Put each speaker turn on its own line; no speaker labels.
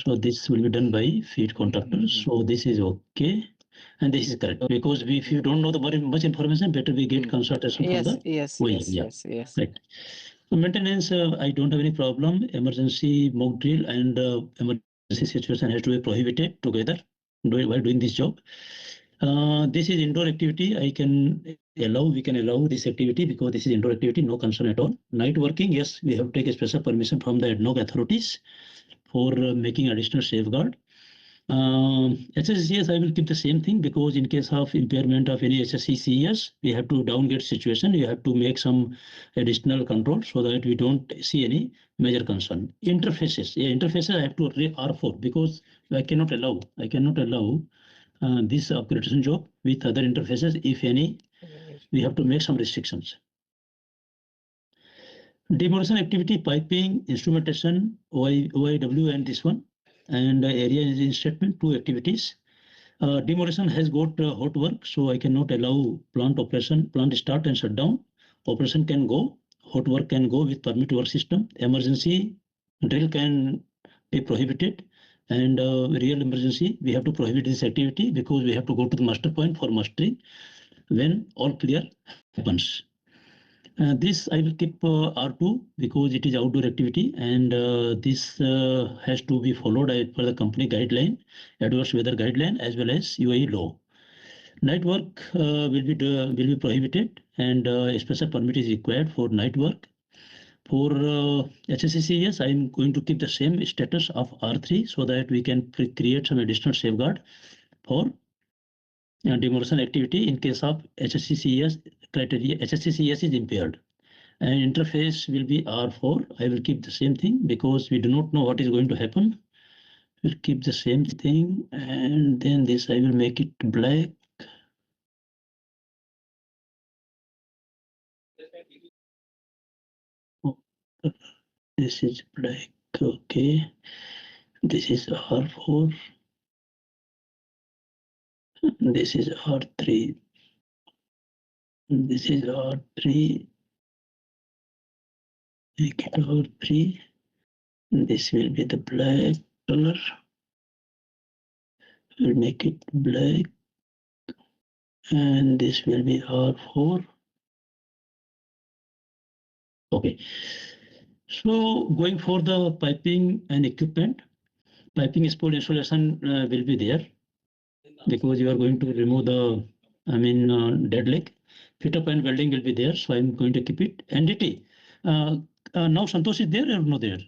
So this will be done by feed contractor. So this is okay. And this is correct, because if you don't know the very much information, better we get consultation from the
Yes.
right. So maintenance, I don't have any problem. Emergency mock drill and emergency situation has to be prohibited together while doing this job. This is indoor activity. We can allow this activity because this is indoor activity, no concern at all. Night working, yes, we have to take a special permission from the ADNOC authorities for making additional safeguard. HSCS, I will keep the same thing, because in case of impairment of any HSCS, we have to downgrade situation. You have to make some additional control so that we don't see any major concern. Interfaces, interfaces I have to R4, because I cannot allow this upgradation job with other interfaces. If any, we have to make some restrictions. Demolition activity, piping, instrumentation, OIW, and this one, and area is statement, 2 activities. Demolition has got hot work, so I cannot allow plant operation, plant start and shut down. Operation can go, hot work can go with permit work system. Emergency drill can be prohibited, and real emergency, we have to prohibit this activity, because we have to go to the master point for mastering when all clear happens. This I will keep R2, because it is outdoor activity, and this has to be followed for the company guideline, adverse weather guideline, as well as UAE law. Night work will be prohibited, and a special permit is required for night work. For HSCS, I am going to keep the same status of R3, so that we can create some additional safeguard for demolition activity in case of HSCS criteria. HSCS is impaired. And interface will be R4. I will keep the same thing, because we do not know what is going to happen. We'll keep the same thing, and then this I will make it black. Oh, this is black. Okay, this is R4. This is R3. This is R3. Make it R3. This will be the black color. We'll make it black, and this will be R4. Okay. So going for the piping and equipment, piping spool installation will be there, because you are going to remove the, dead leg. Fit up and welding will be there, so I'm going to keep it. NDT. Now Santosh is there or no there?